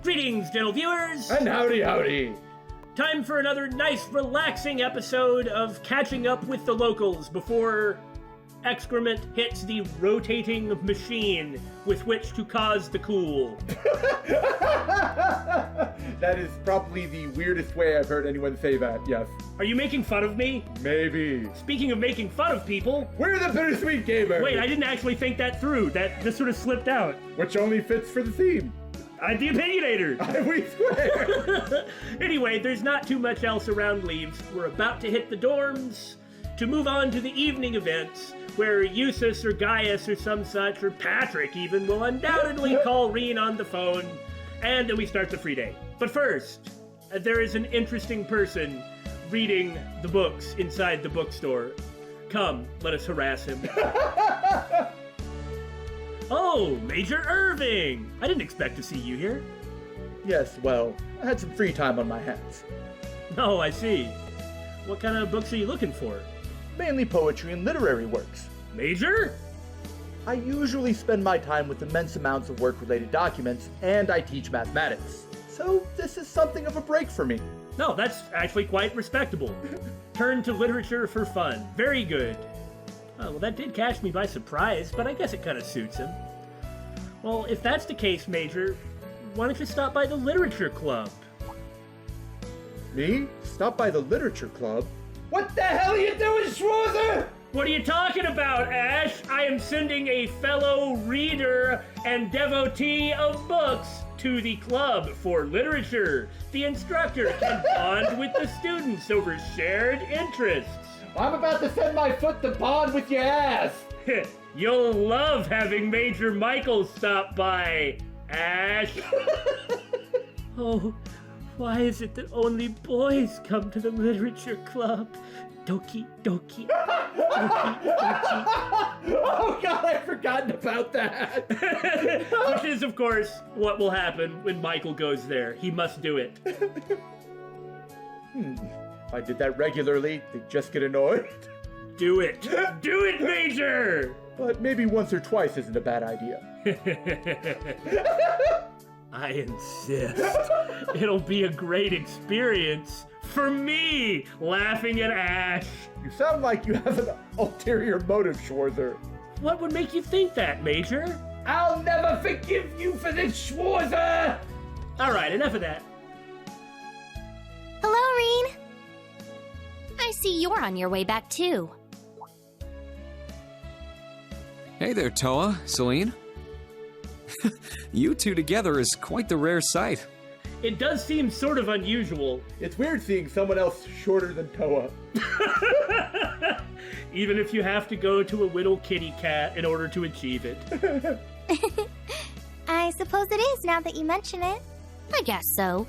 Greetings, gentle viewers! And howdy howdy! Time for another nice, relaxing episode of catching up with the locals before excrement hits the rotating machine with which to cause the cool. That is probably the weirdest way I've heard anyone say that, yes. Are you making fun of me? Maybe. Speaking of making fun of people... We're the Bittersweet Gamers! Wait, I didn't actually think that through. That just sort of slipped out. Which only fits for the theme. I'm the Opinionator! We swear! Anyway, there's not too much else around leaves. We're about to hit the dorms to move on to the evening events, where Eustace or Gaius or some such, or Patrick even, will undoubtedly call Rean on the phone, and then we start the free day. But first, there is an interesting person reading the books inside the bookstore. Come, let us harass him. Oh, Major Irving! I didn't expect to see you here. Yes, well, I had some free time on my hands. Oh, I see. What kind of books are you looking for? Mainly poetry and literary works. Major? I usually spend my time with immense amounts of work-related documents, and I teach mathematics. So this is something of a break for me. No, that's actually quite respectable. Turn to literature for fun. Very good. Oh, well, that did catch me by surprise, but I guess it kind of suits him. Well, if that's the case, Major, why don't you stop by the literature club? Me? Stop by the literature club? What the hell are you doing, Schwarzer? What are you talking about, Ash? I am sending a fellow reader and devotee of books to the club for literature. The instructor can bond with the students over shared interests. I'm about to send my foot to bond with your ass. You'll love having Major Michael stop by, Ash. Oh, why is it that only boys come to the literature club? Doki, doki, doki, doki. Oh God, I've forgotten about that. Which is, of course, what will happen when Michael goes there. He must do it. If I did that regularly, they'd just get annoyed. Do it. Do it, Major! But maybe once or twice isn't a bad idea. I insist. It'll be a great experience for me, laughing at Ash. You sound like you have an ulterior motive, Schwarzer. What would make you think that, Major? I'll never forgive you for this, Schwarzer! All right, enough of that. Hello, Rean. I see you're on your way back, too. Hey there, Toa, Celine. You two together is quite the rare sight. It does seem sort of unusual. It's weird seeing someone else shorter than Toa. Even if you have to go to a little kitty cat in order to achieve it. I suppose it is, now that you mention it. I guess so.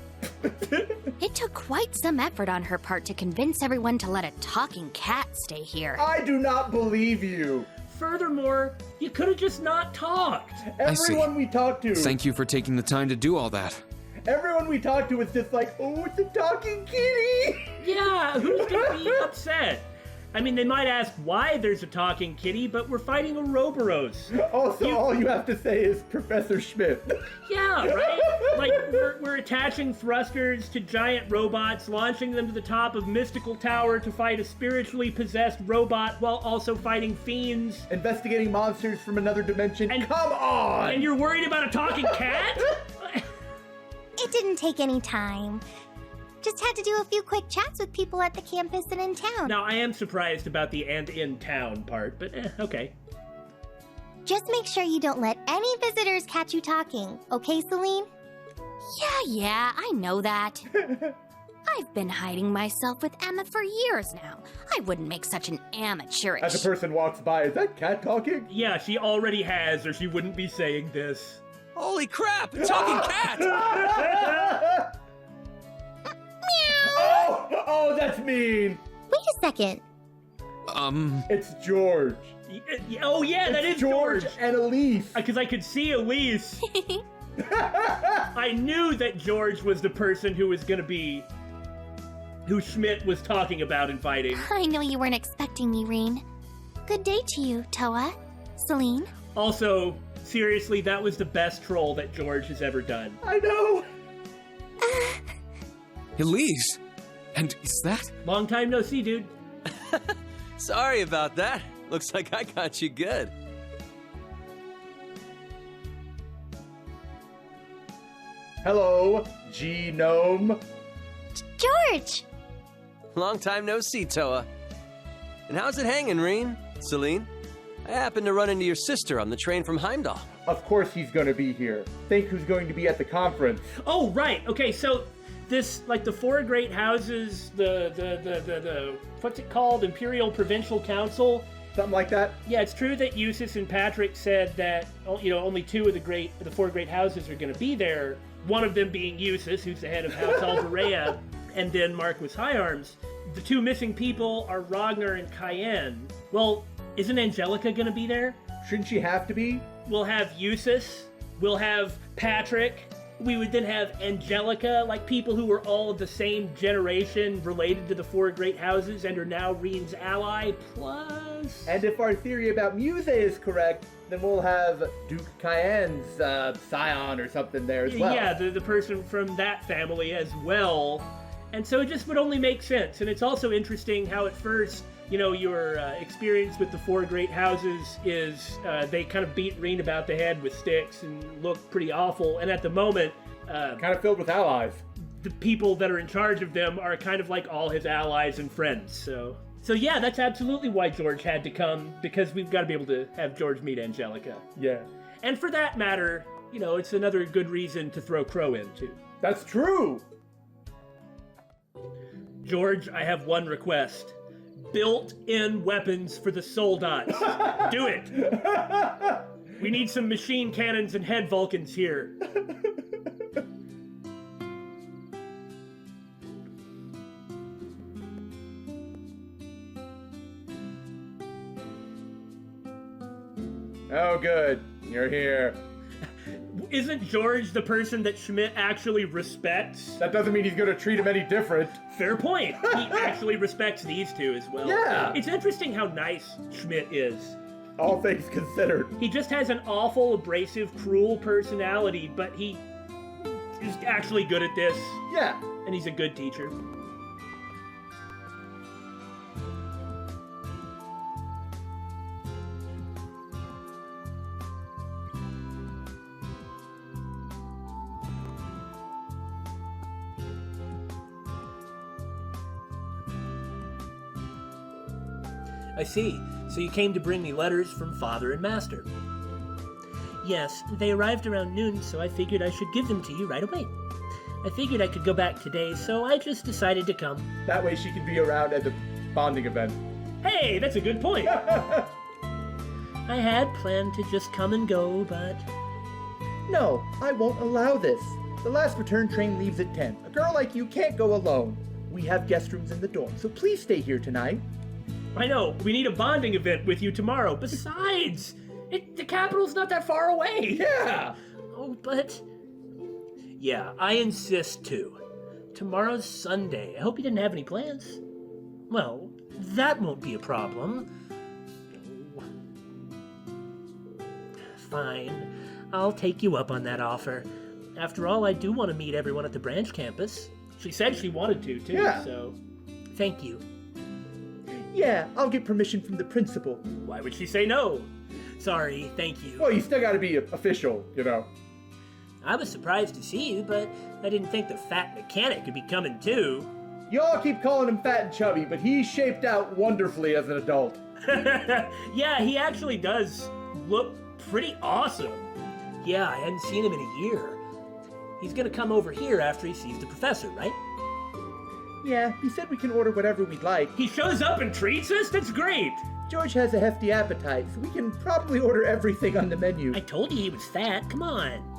It took quite some effort on her part to convince everyone to let a talking cat stay here. I do not believe you. Furthermore, you could have just not talked. Everyone we talked to. Thank you for taking the time to do all that. Everyone we talked to was just like, oh, it's a talking kitty. Yeah, who's gonna be upset? I mean, they might ask why there's a talking kitty, but we're fighting a Roboros. Also, all you have to say is Professor Schmidt. Yeah, right? Like, we're attaching thrusters to giant robots, launching them to the top of Mystical Tower to fight a spiritually possessed robot while also fighting fiends. Investigating monsters from another dimension. And come on! And you're worried about a talking cat? It didn't take any time. Just had to do a few quick chats with people at the campus and in town. Now, I am surprised about the "and in town" part, but okay. Just make sure you don't let any visitors catch you talking, okay, Celine? Yeah, I know that. I've been hiding myself with Emma for years now. I wouldn't make such an amateurish... As a person walks by, is that cat talking? Yeah, she already has, or she wouldn't be saying this. Holy crap! A talking cat! Oh, that's mean. Wait a second. It's George. Oh yeah, that is George. And Elise. Because I could see Elise. I knew that George was the person who was gonna be... who Schmidt was talking about inviting. I know you weren't expecting me, Rean. Good day to you, Toa. Celine? Also, seriously, that was the best troll that George has ever done. I know. Elise! And is that? Long time no see, dude. Sorry about that. Looks like I got you good. Hello, Gnome. George! Long time no see, Toa. And how's it hanging, Rean? Celine? I happened to run into your sister on the train from Heimdall. Of course he's gonna be here. Think who's going to be at the conference. Oh, right. Okay, so this, like the four great houses, the what's it called? Imperial Provincial Council. Something like that? Yeah, it's true that Eustace and Patrick said that, you know, only two of the four great houses are going to be there. One of them being Eustace, who's the head of House Alvarea, and then Marquis Higharms. The two missing people are Ragnar and Cayenne. Well, isn't Angelica going to be there? Shouldn't she have to be? We'll have Eustace. We'll have Patrick. We would then have Angelica, like people who were all of the same generation related to the four great houses and are now Rean's ally, plus... And if our theory about Muse is correct, then we'll have Duke Cayenne's scion or something there as well. Yeah, the person from that family as well. And so it just would only make sense. And it's also interesting how at first, you know, your experience with the four great houses is they kind of beat Rean about the head with sticks and look pretty awful. And at the moment... kind of filled with allies. The people that are in charge of them are kind of like all his allies and friends. So yeah, that's absolutely why George had to come, because we've got to be able to have George meet Angelica. Yeah. And for that matter, you know, it's another good reason to throw Crow in, too. That's true! George, I have one request. Built-in weapons for the Soldats. Do it! We need some machine cannons and head Vulcans here. Oh, good. You're here. Isn't George the person that Schmidt actually respects? That doesn't mean he's gonna treat him any different. Fair point. He actually respects these two as well. Yeah. It's interesting how nice Schmidt is. All things considered. He just has an awful, abrasive, cruel personality, but he is actually good at this. Yeah. And he's a good teacher. I see. So you came to bring me letters from Father and Master. Yes, they arrived around noon, so I figured I should give them to you right away. I figured I could go back today, so I just decided to come. That way she can be around at the bonding event. Hey, that's a good point. I had planned to just come and go, but... No, I won't allow this. The last return train leaves at 10. A girl like you can't go alone. We have guest rooms in the dorm, so please stay here tonight. I know, we need a bonding event with you tomorrow. Besides, the capital's not that far away. Yeah! Oh, but... Yeah, I insist too. Tomorrow's Sunday. I hope you didn't have any plans. Well, that won't be a problem. Fine. I'll take you up on that offer. After all, I do want to meet everyone at the branch campus. She said she wanted to, too, Yeah. So thank you. Yeah, I'll get permission from the principal. Why would she say no? Sorry, thank you. Well, you still gotta be official, you know. I was surprised to see you, but I didn't think the fat mechanic could be coming too. You all keep calling him fat and chubby, but he's shaped out wonderfully as an adult. Yeah, he actually does look pretty awesome. Yeah, I hadn't seen him in a year. He's gonna come over here after he sees the professor, right? Yeah, he said we can order whatever we'd like. He shows up and treats us? That's great! George has a hefty appetite, so we can probably order everything on the menu. I told you he was fat, come on.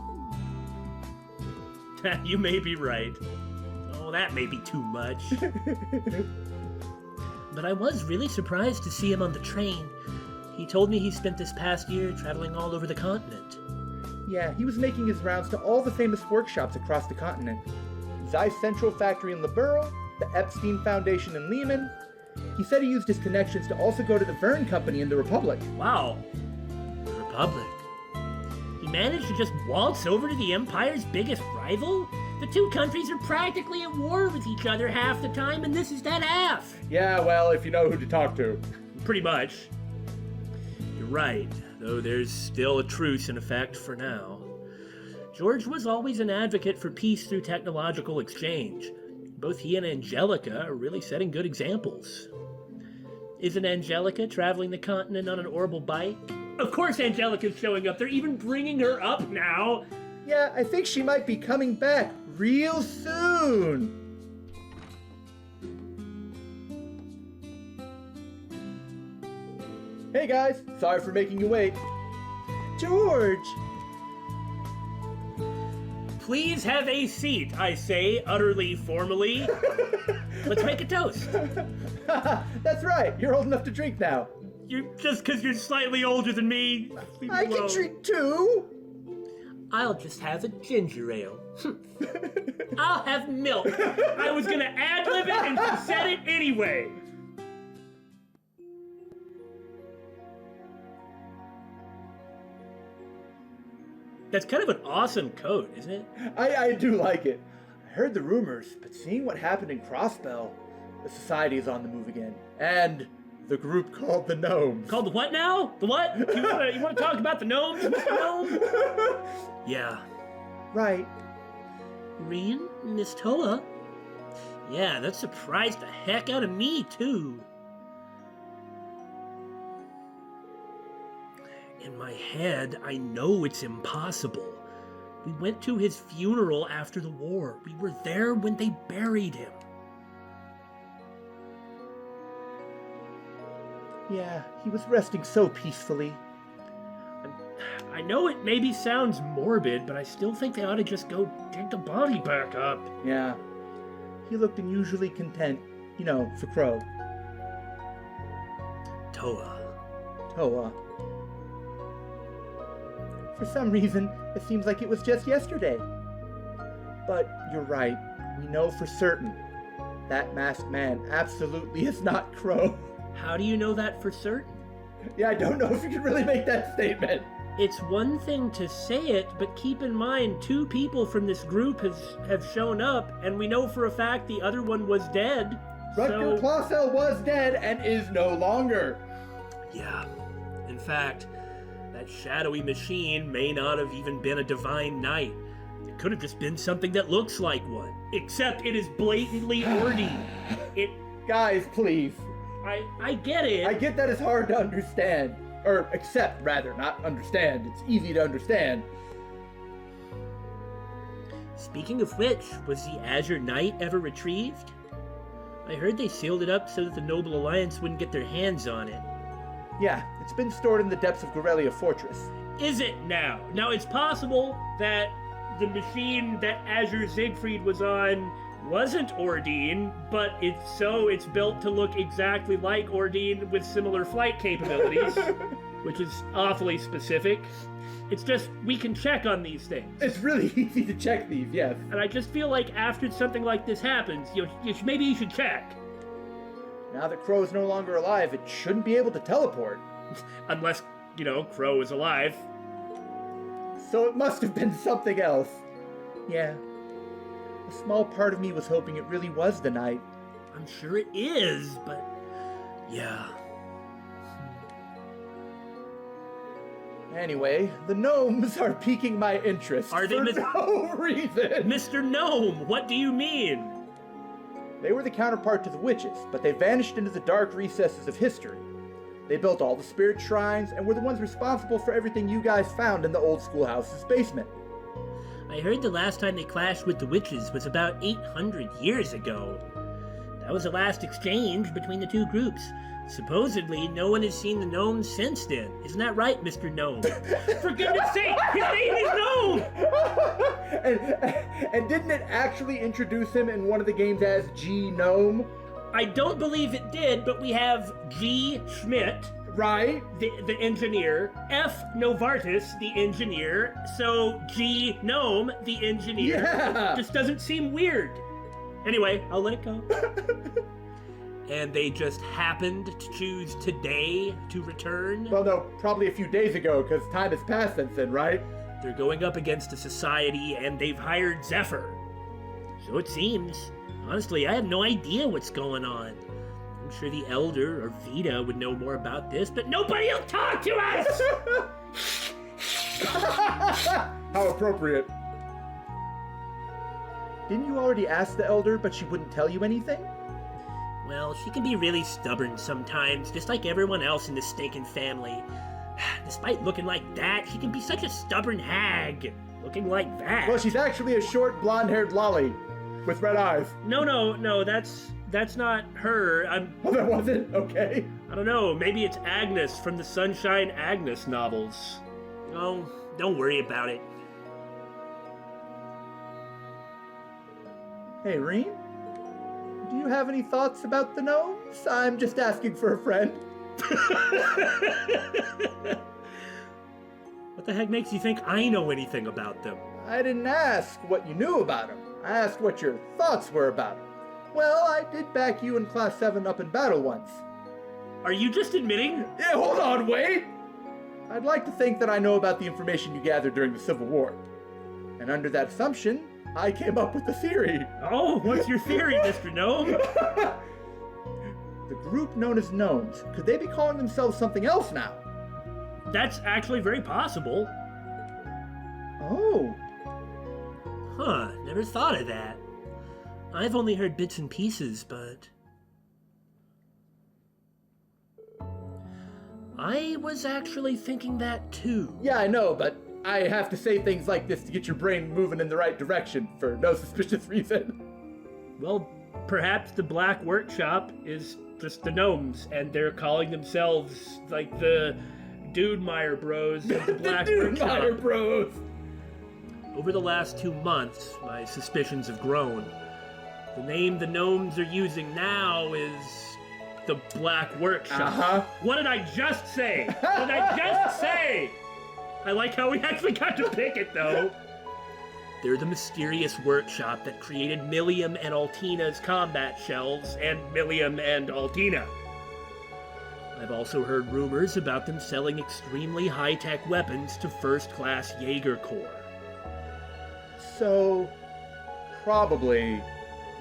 You may be right. Oh, that may be too much. But I was really surprised to see him on the train. He told me he spent this past year traveling all over the continent. Yeah, he was making his rounds to all the famous workshops across the continent. Zeiss Central Factory in Liberl, the Epstein Foundation in Lehman. He said he used his connections to also go to the Verne Company in the Republic. Wow. The Republic. He managed to just waltz over to the Empire's biggest rival? The two countries are practically at war with each other half the time, and this is that half. Yeah, well, if you know who to talk to. Pretty much. You're right, though there's still a truce in effect for now. George was always an advocate for peace through technological exchange. Both he and Angelica are really setting good examples. Isn't Angelica traveling the continent on an orbital bike? Of course Angelica's showing up. They're even bringing her up now. Yeah, I think she might be coming back real soon. Hey guys, sorry for making you wait. George! Please have a seat, I say, utterly formally. Let's make a toast. That's right, you're old enough to drink now. Just because you're slightly older than me. Leave me I can alone. drink too. I'll just have a ginger ale. I'll have milk. I was gonna ad-lib it and she said it anyway. That's kind of an awesome coat, isn't it? I do like it. I heard the rumors, but seeing what happened in Crossbell, the society is on the move again. And the group called the Gnomes. Called the what now? The what? You want to talk about the gnomes, Mr. Gnome? Yeah. Right. Rean? Miss Toa? Yeah, that surprised the heck out of me, too. In my head, I know it's impossible. We went to his funeral after the war. We were there when they buried him. Yeah, he was resting so peacefully. I know it maybe sounds morbid, but I still think they ought to just go dig the body back up. Yeah. He looked unusually content, you know, for Crow. Toa. Toa. For some reason, it seems like it was just yesterday. But you're right. We know for certain. That masked man absolutely is not Crow. How do you know that for certain? Yeah, I don't know if you can really make that statement. It's one thing to say it, but keep in mind, 2 people from this group have shown up, and we know for a fact the other one was dead. Rutger Clausel was dead and is no longer. Yeah. In fact, that shadowy machine may not have even been a divine knight. It could have just been something that looks like one. Except it is blatantly Ordean. Guys, please. I get it. I get that it's hard to understand. Or accept, rather, not understand. It's easy to understand. Speaking of which, was the Azure Knight ever retrieved? I heard they sealed it up so that the Noble Alliance wouldn't get their hands on it. Yeah, it's been stored in the depths of Gorelia Fortress. Is it now? Now, it's possible that the machine that Azure Siegfried was on wasn't Ordean, but it's built to look exactly like Ordean with similar flight capabilities, which is awfully specific. It's just, we can check on these things. It's really easy to check these, yes. And I just feel like after something like this happens, maybe you should check. Now that Crow is no longer alive, it shouldn't be able to teleport. Unless, Crow is alive. So it must have been something else. Yeah. A small part of me was hoping it really was the Knight. I'm sure it is, but yeah. Anyway, the Gnomes are piquing my interest. Are they, for no reason? Mr. Gnome, what do you mean? They were the counterpart to the witches, but they vanished into the dark recesses of history. They built all the spirit shrines and were the ones responsible for everything you guys found in the old schoolhouse's basement. I heard the last time they clashed with the witches was about 800 years ago. That was the last exchange between the two groups. Supposedly, no one has seen the gnomes since then. Isn't that right, Mr. Gnome? For goodness sake, his name is Gnome! and didn't it actually introduce him in one of the games as G-Gnome? I don't believe it did, but we have G. Schmidt, right? The engineer, F. Novartis, the engineer, so G. Gnome, the engineer. Yeah. It just doesn't seem weird. Anyway, I'll let it go. And they just happened to choose today to return? Well, no, probably a few days ago, because time has passed since then, right? They're going up against a society, and they've hired Zephyr. So it seems. Honestly, I have no idea what's going on. I'm sure the Elder or Vita would know more about this, but nobody will talk to us! How appropriate. Didn't you already ask the Elder, but she wouldn't tell you anything? Well, she can be really stubborn sometimes, just like everyone else in this stinking family. Despite looking like that, she can be such a stubborn hag. Looking like that. Well, she's actually a short, blonde-haired lolly with red eyes. No, that's not her. Oh, that wasn't? Okay. I don't know, maybe it's Agnes from the Sunshine Agnes novels. Oh, don't worry about it. Hey, Rean? Do you have any thoughts about the gnomes? I'm just asking for a friend. What the heck makes you think I know anything about them? I didn't ask what you knew about them. I asked what your thoughts were about them. Well, I did back you in Class 7 up in battle once. Are you just admitting? Yeah, hold on, wait! I'd like to think that I know about the information you gathered during the Civil War. And under that assumption, I came up with a theory. Oh, what's your theory, Mr. Gnome? The group known as Gnomes, could they be calling themselves something else now? That's actually very possible. Oh. Huh, never thought of that. I've only heard bits and pieces, but... I was actually thinking that too. Yeah, I know, but I have to say things like this to get your brain moving in the right direction for no suspicious reason. Well, perhaps the Black Workshop is just the gnomes, and they're calling themselves, like, the Dudemeyer Bros of the Black Workshop. Dudemeyer Bros! Over the last 2 months, my suspicions have grown. The name the gnomes are using now is the Black Workshop. Uh-huh. What did I just say? What did I just say? I like how we actually got to pick it, though. They're the mysterious workshop that created Millium and Altina's combat shells and Millium and Altina. I've also heard rumors about them selling extremely high-tech weapons to first-class Jaeger Corps. So, probably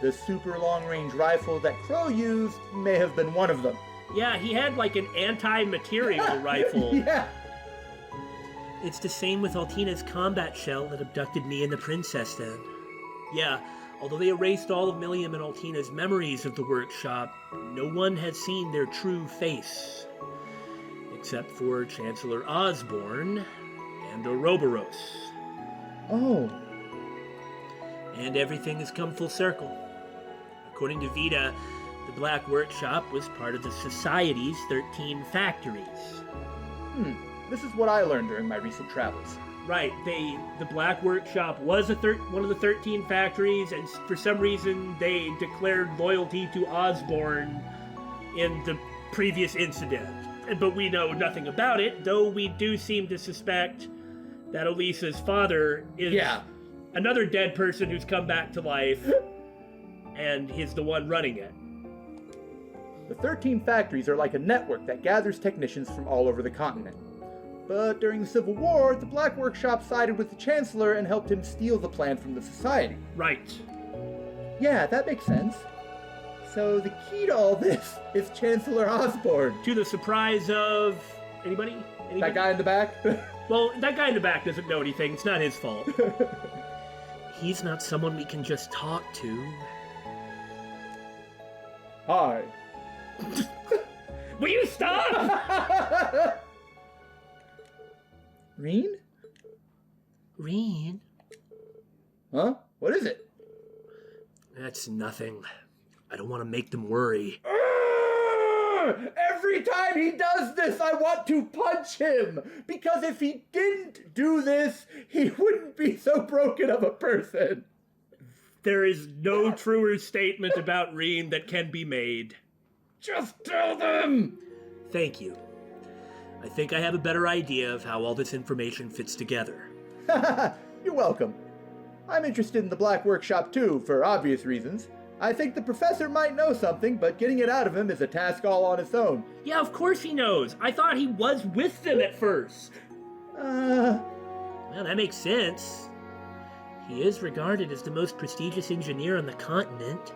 the super long-range rifle that Crow used may have been one of them. Yeah, he had like an anti-material rifle. Yeah. It's the same with Altina's combat shell that abducted me and the princess then. Yeah, although they erased all of Millium and Altina's memories of the workshop, no one has seen their true face. Except for Chancellor Osborne and Ouroboros. Oh. And everything has come full circle. According to Vita, the Black Workshop was part of the Society's 13 factories. This is what I learned during my recent travels. Right, the Black Workshop was one of the 13 factories, and for some reason they declared loyalty to Osborne in the previous incident. But we know nothing about it, though we do seem to suspect that Elisa's father is another dead person who's come back to life, and he's the one running it. The 13 factories are like a network that gathers technicians from all over the continent. But during the Civil War, the Black Workshop sided with the Chancellor and helped him steal the plan from the Society. Right. Yeah, that makes sense. So the key to all this is Chancellor Osborne. To the surprise of... Anybody? That guy in the back? Well, that guy in the back doesn't know anything. It's not his fault. He's not someone we can just talk to. Hi. Will you stop? Rean? Rean? Huh? What is it? That's nothing. I don't want to make them worry. Every time he does this, I want to punch him! Because if he didn't do this, he wouldn't be so broken of a person. There is no truer statement about Rean that can be made. Just tell them! Thank you. I think I have a better idea of how all this information fits together. You're welcome. I'm interested in the Black Workshop too, for obvious reasons. I think the professor might know something, but getting it out of him is a task all on its own. Yeah, of course he knows. I thought he was with them at first. Well, that makes sense. He is regarded as the most prestigious engineer on the continent.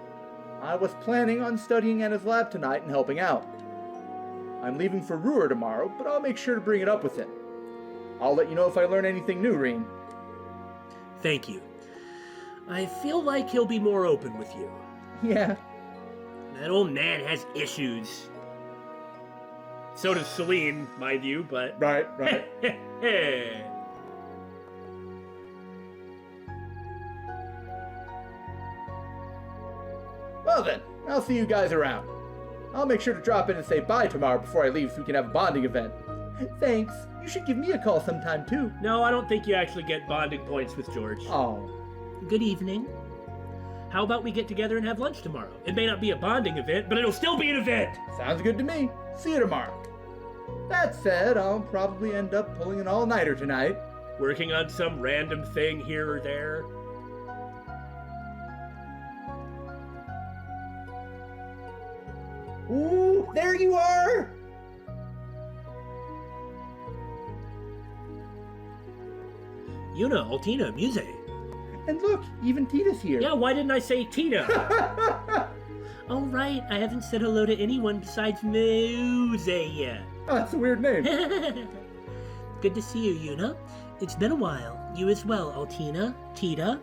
I was planning on studying at his lab tonight and helping out. I'm leaving for Ruhr tomorrow, but I'll make sure to bring it up with him. I'll let you know if I learn anything new, Rean. Thank you. I feel like he'll be more open with you. Yeah. That old man has issues. So does Celine, mind you, but... Right. Well then, I'll see you guys around. I'll make sure to drop in and say bye tomorrow before I leave so we can have a bonding event. Thanks. You should give me a call sometime too. No, I don't think you actually get bonding points with George. Oh. Good evening. How about we get together and have lunch tomorrow? It may not be a bonding event, but it'll still be an event! Sounds good to me. See you tomorrow. That said, I'll probably end up pulling an all-nighter tonight. Working on some random thing here or there. Ooh, there you are! Yuna, Altina, Muse. And look, even Tita's here. Yeah, why didn't I say Tina? Oh, right, I haven't said hello to anyone besides Muse yet. Oh, that's a weird name. Good to see you, Yuna. It's been a while. You as well, Altina, Tita.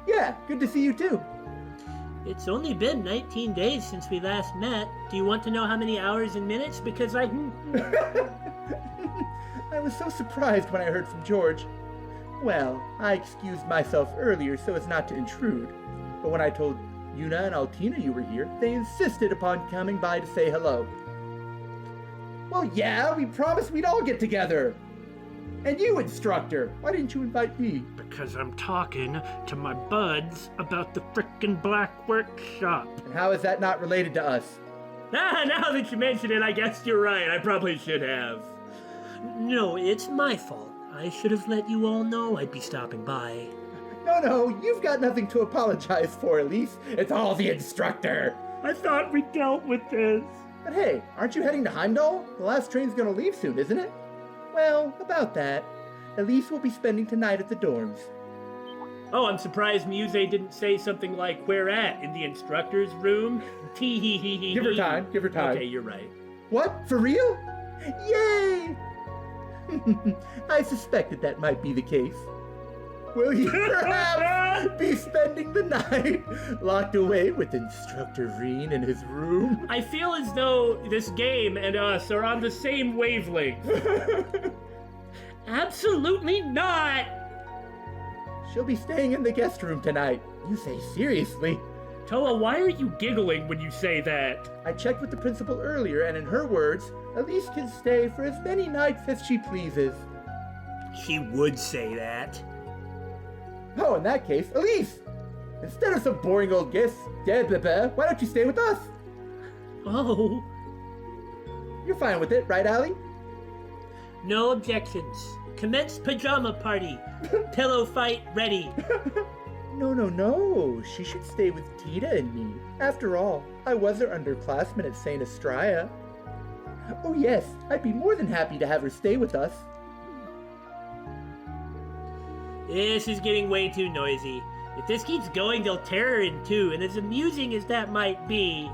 Yeah, good to see you too. It's only been 19 days since we last met. Do you want to know how many hours and minutes? Because I was so surprised when I heard from George. Well, I excused myself earlier so as not to intrude. But when I told Yuna and Altina you were here, they insisted upon coming by to say hello. Well, yeah, we promised we'd all get together. And you, instructor, why didn't you invite me? Because I'm talking to my buds about the frickin' Black Workshop. And how is that not related to us? Ah, now that you mention it, I guess you're right. I probably should have. No, it's my fault. I should have let you all know I'd be stopping by. No, you've got nothing to apologize for, Elise. It's all the instructor. I thought we dealt with this. But hey, aren't you heading to Heimdall? The last train's gonna leave soon, isn't it? Well, about that. Elise will be spending tonight at the dorms. Oh, I'm surprised Muse didn't say something like, "Where at? In the instructor's room?" Tee-hee-hee-hee. Give her time. Okay, you're right. What? For real? Yay! I suspected that might be the case. Will you perhaps be spending the night locked away with Instructor Rean in his room? I feel as though this game and us are on the same wavelength. Absolutely not! She'll be staying in the guest room tonight. You say seriously? Toa, why are you giggling when you say that? I checked with the principal earlier, and in her words, Elise can stay for as many nights as she pleases. She would say that. Oh, in that case, Elise! Instead of some boring old guests, why don't you stay with us? Oh. You're fine with it, right, Allie? No objections. Commence pajama party. Pillow fight ready. No. She should stay with Tita and me. After all, I was her underclassman at St. Estraya. Oh yes, I'd be more than happy to have her stay with us. This is getting way too noisy. If this keeps going, they'll tear her in two, and as amusing as that might be...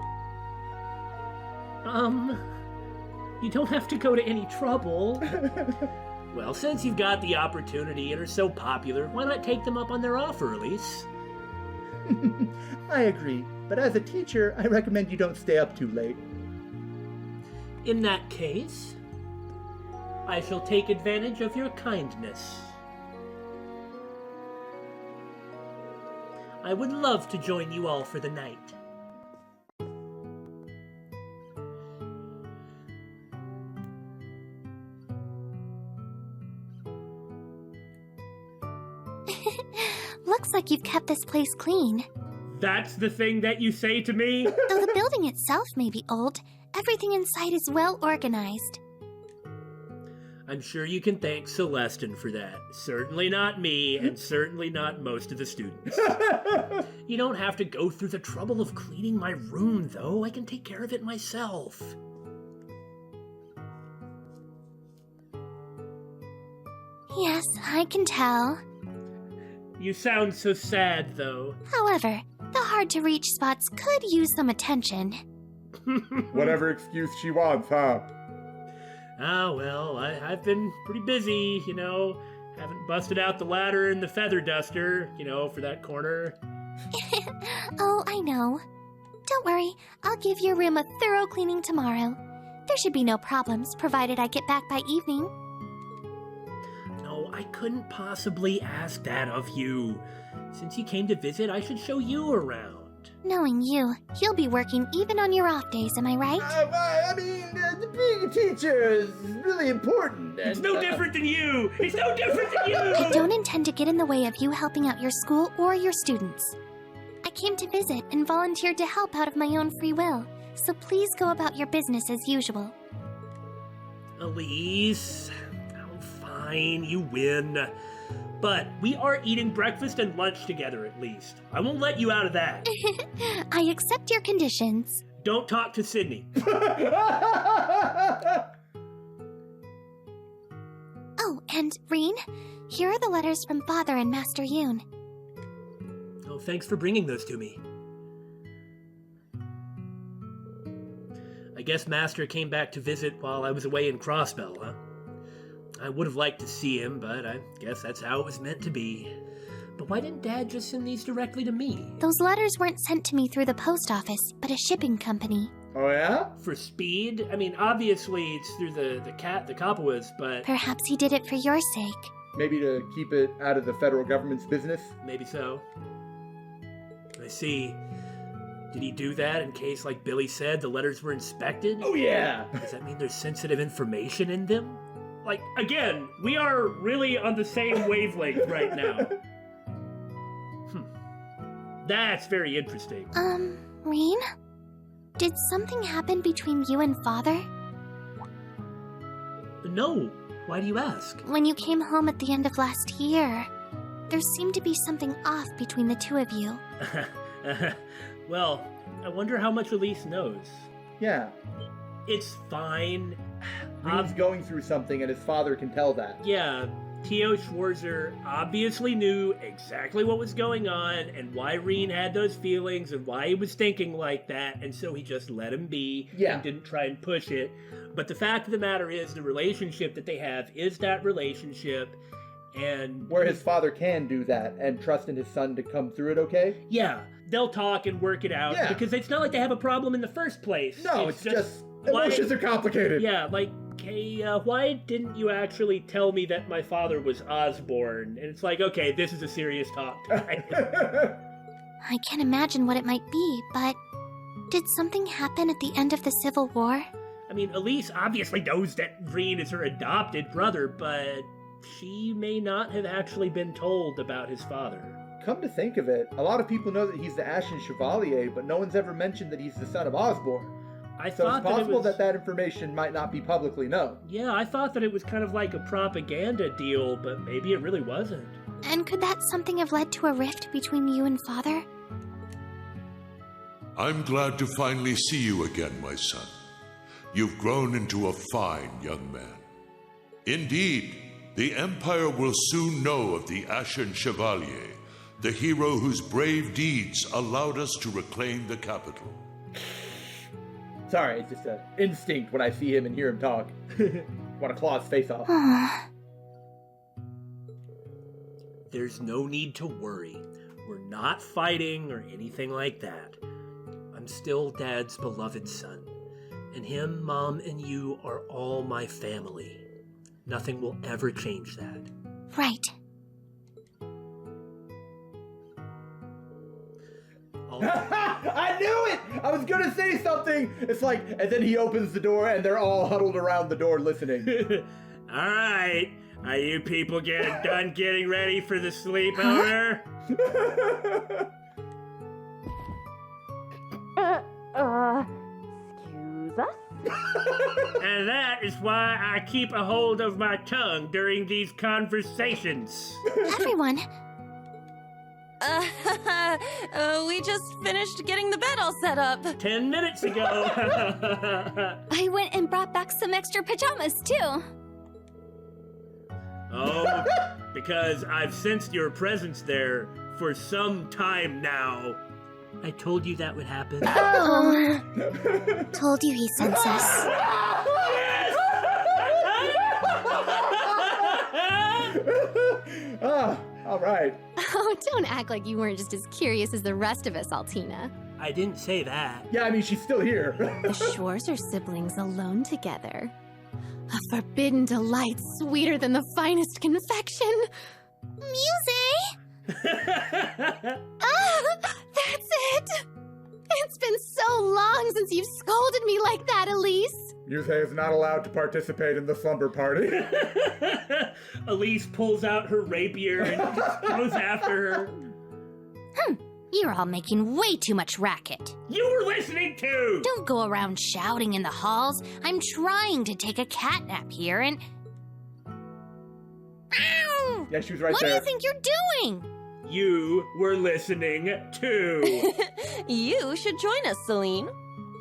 You don't have to go to any trouble. Well, since you've got the opportunity and are so popular, why not take them up on their offer, Elise? I agree, but as a teacher, I recommend you don't stay up too late. In that case, I shall take advantage of your kindness. I would love to join you all for the night. Looks like you've kept this place clean. That's the thing that you say to me? Though the building itself may be old, everything inside is well organized. I'm sure you can thank Celestin for that. Certainly not me, and certainly not most of the students. You don't have to go through the trouble of cleaning my room, though. I can take care of it myself. Yes, I can tell. You sound so sad, though. However, the hard-to-reach spots could use some attention. Whatever excuse she wants, huh? Well, I've been pretty busy, Haven't busted out the ladder and the feather duster, for that corner. Oh, I know. Don't worry, I'll give your room a thorough cleaning tomorrow. There should be no problems, provided I get back by evening. No, I couldn't possibly ask that of you. Since you came to visit, I should show you around. Knowing you'll be working even on your off days, am I right? Being a teacher is really important. It's no different than you! It's no different than you! I don't intend to get in the way of you helping out your school or your students. I came to visit and volunteered to help out of my own free will, so please go about your business as usual. Elise, fine, you win. But we are eating breakfast and lunch together at least. I won't let you out of that. I accept your conditions. Don't talk to Sydney. Oh, and Rean, here are the letters from Father and Master Yoon. Oh, thanks for bringing those to me. I guess Master came back to visit while I was away in Crossbell, huh? I would have liked to see him, but I guess that's how it was meant to be. But why didn't Dad just send these directly to me? Those letters weren't sent to me through the post office, but a shipping company. Oh, yeah? For speed? Obviously it's through the Kapuas, but... Perhaps he did it for your sake. Maybe to keep it out of the federal government's business? Maybe so. I see. Did he do that in case, like Billy said, the letters were inspected? Oh, yeah! Does that mean there's sensitive information in them? Like, again, we are really on the same wavelength right now. That's very interesting. Rean? Did something happen between you and Father? No. Why do you ask? When you came home at the end of last year, there seemed to be something off between the two of you. Well, I wonder how much Elise knows. Yeah. It's fine. Rean's going through something and his father can tell that. Yeah, T.O. Schwarzer obviously knew exactly what was going on and why Rean had those feelings and why he was thinking like that, and so he just let him be and didn't try and push it. But the fact of the matter is, the relationship that they have is that relationship, and... Where his father can do that and trust in his son to come through it okay? Yeah, they'll talk and work it out, because it's not like they have a problem in the first place. No, it's just emotions are complicated. Yeah, like... Hey, why didn't you actually tell me that my father was Osborne? And it's like, okay, this is a serious talk time. I can't imagine what it might be, but did something happen at the end of the Civil War? Elise obviously knows that Rean is her adopted brother, but she may not have actually been told about his father. Come to think of it, a lot of people know that he's the Ashen Chevalier, but no one's ever mentioned that he's the son of Osborne. So it's possible that information might not be publicly known. Yeah, I thought that it was kind of like a propaganda deal, but maybe it really wasn't. And could that something have led to a rift between you and Father? I'm glad to finally see you again, my son. You've grown into a fine young man. Indeed, the Empire will soon know of the Ashen Chevalier, the hero whose brave deeds allowed us to reclaim the capital. Sorry, it's just an instinct when I see him and hear him talk. Want to claw his face off. There's no need to worry. We're not fighting or anything like that. I'm still Dad's beloved son. And him, Mom, and you are all my family. Nothing will ever change that. Right. I knew it! I was gonna say something! It's like, and then he opens the door and they're all huddled around the door listening. Alright, are you people done getting ready for the sleepover? Excuse us? And that is why I keep a hold of my tongue during these conversations. Everyone, We just finished getting the bed all set up. 10 minutes ago. I went and brought back some extra pajamas, too. Oh, because I've sensed your presence there for some time now. I told you that would happen. Oh, told you he sensed us. Ah, all right. Oh, don't act like you weren't just as curious as the rest of us, Altina. I didn't say that. Yeah, I mean, she's still here. The Shores are siblings alone together. A forbidden delight sweeter than the finest confection. Muse! Ah, that's it! It's been so long since you've scolded me like that, Elise. Yusei is not allowed to participate in the slumber party. Elise pulls out her rapier and just goes after her. You're all making way too much racket. You were listening to! Don't go around shouting in the halls. I'm trying to take a cat nap here and... Ow! Yeah, she was right What there. do you think you're doing? You were listening to. You should join us, Celine.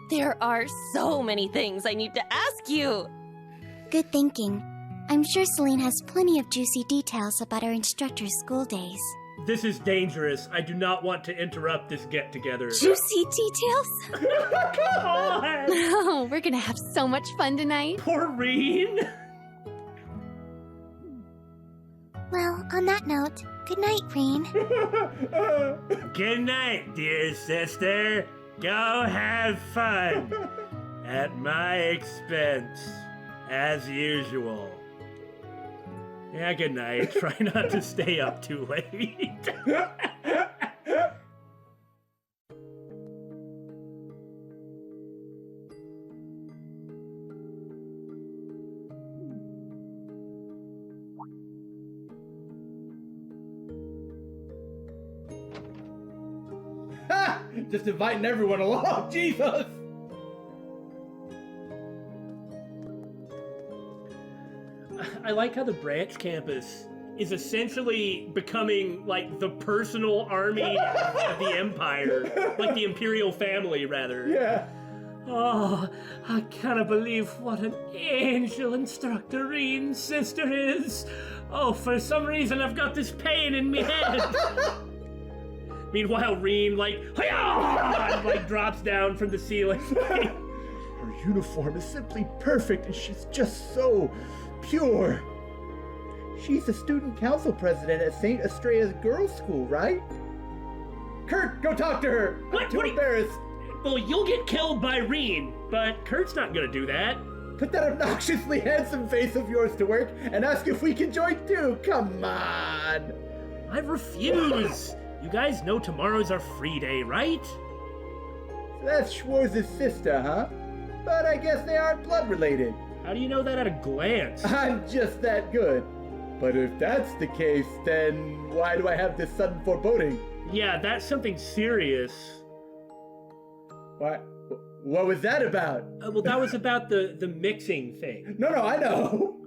There are so many things I need to ask you. Good thinking. I'm sure Celine has plenty of juicy details about our instructor's school days. This is dangerous. I do not want to interrupt this get-together. Juicy details? Come on! Oh, we're gonna have so much fun tonight. Poor Rean. Well, on that note, good night, Rean. Good night, dear sister. Go have fun. At my expense, as usual. Yeah, good night. Try not to stay up too late. Ha! Just inviting everyone along, Jesus! I like how the branch campus is essentially becoming like the personal army of the Empire. Like the Imperial family, rather. Yeah. Oh, I cannot believe what an angel instructor Rean's sister is. Oh, for some reason I've got this pain in my head. Meanwhile, Rean, like, hi-yah! Like drops down from the ceiling. Her uniform is simply perfect, and she's just so pure. She's the student council president at St. Estrella's Girls' School, right? Kurt, go talk to her. What? I'm too What do you- embarrassed. Well, you'll get killed by Rean, but Kurt's not gonna do that. Put that obnoxiously handsome face of yours to work and ask if we can join too. Come on. I refuse. You guys know tomorrow's our free day, right? That's Schwarz's sister, huh? But I guess they aren't blood related. How do you know that at a glance? I'm just that good. But if that's the case, then why do I have this sudden foreboding? Yeah, that's something serious. What was that about? Well, that was about the mixing thing. No, I know.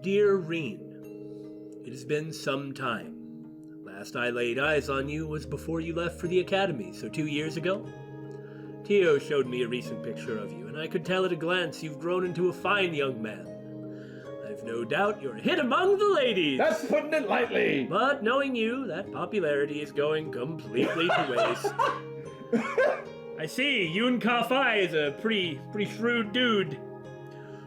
Dear Rean, it has been some time. Last I laid eyes on you was before you left for the academy, so 2 years ago. Tio showed me a recent picture of you, and I could tell at a glance you've grown into a fine young man. I've no doubt you're a hit among the ladies. That's putting it lightly. But knowing you, that popularity is going completely to waste. I see, Yun Ka-Fai is a pretty shrewd dude.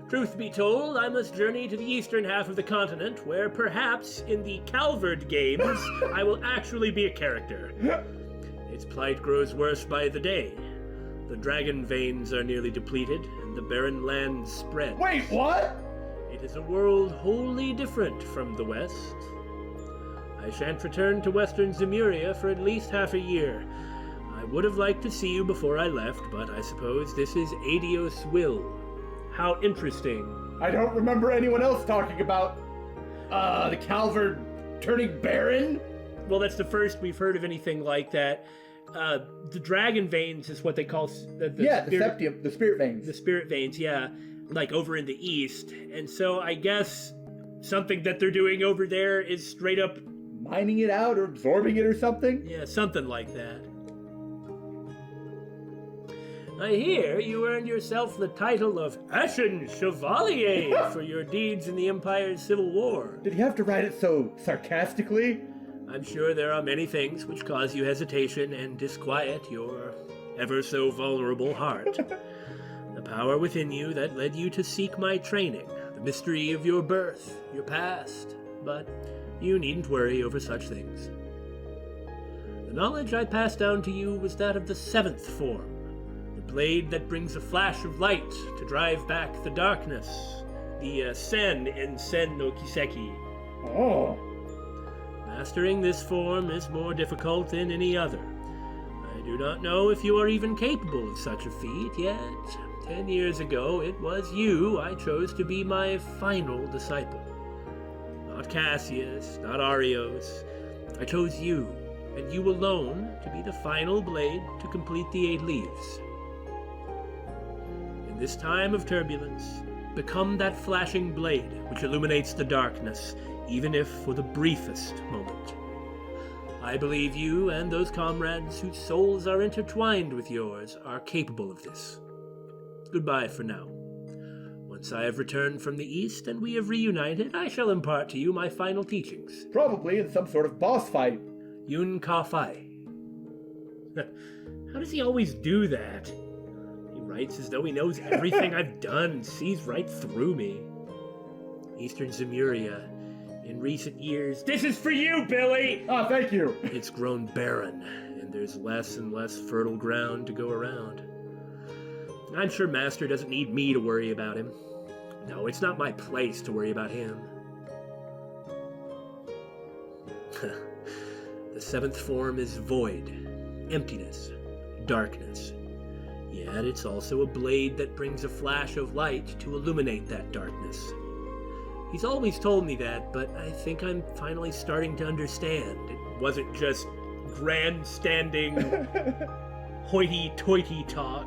Truth be told, I must journey to the eastern half of the continent, where perhaps in the Calvard Games, I will actually be a character. Its plight grows worse by the day. The dragon veins are nearly depleted, and the barren lands spread. Wait, what? It is a world wholly different from the West. I shan't return to Western Zemuria for at least half a year. I would have liked to see you before I left, but I suppose this is Adios Will. How interesting. I don't remember anyone else talking about, the Calvard turning barren? Well, that's the first we've heard of anything like that. The dragon veins is what they call the septium, the spirit veins. The spirit veins, yeah. Like over in the east. And so I guess something that they're doing over there is straight up mining it out or absorbing it or something? Yeah, something like that. I hear you earned yourself the title of Ashen Chevalier for your deeds in the Empire's Civil War. Did he have to write it so sarcastically? I'm sure there are many things which cause you hesitation and disquiet your ever so vulnerable heart. The power within you that led you to seek my training, the mystery of your birth, your past, but you needn't worry over such things. The knowledge I passed down to you was that of the seventh form, the blade that brings a flash of light to drive back the darkness, the Sen in Sen no Kiseki. Oh. Mastering this form is more difficult than any other. I do not know if you are even capable of such a feat, yet 10 years ago it was you I chose to be my final disciple. Not Cassius, not Arios. I chose you, and you alone, to be the final blade to complete the 8 leaves. In this time of turbulence, become that flashing blade which illuminates the darkness, even if for the briefest moment. I believe you and those comrades whose souls are intertwined with yours are capable of this. Goodbye for now. Once I have returned from the East and we have reunited, I shall impart to you my final teachings. Probably in some sort of boss fight. Yun Ka Fai. How does he always do that? He writes as though he knows everything I've done and sees right through me. Eastern Zemuria. In recent years, this is for you, Billy! Ah, thank you! It's grown barren, and there's less and less fertile ground to go around. I'm sure Master doesn't need me to worry about him. No, it's not my place to worry about him. The seventh form is void, emptiness, darkness. Yet it's also a blade that brings a flash of light to illuminate that darkness. He's always told me that, but I think I'm finally starting to understand. It wasn't just grandstanding, hoity-toity talk.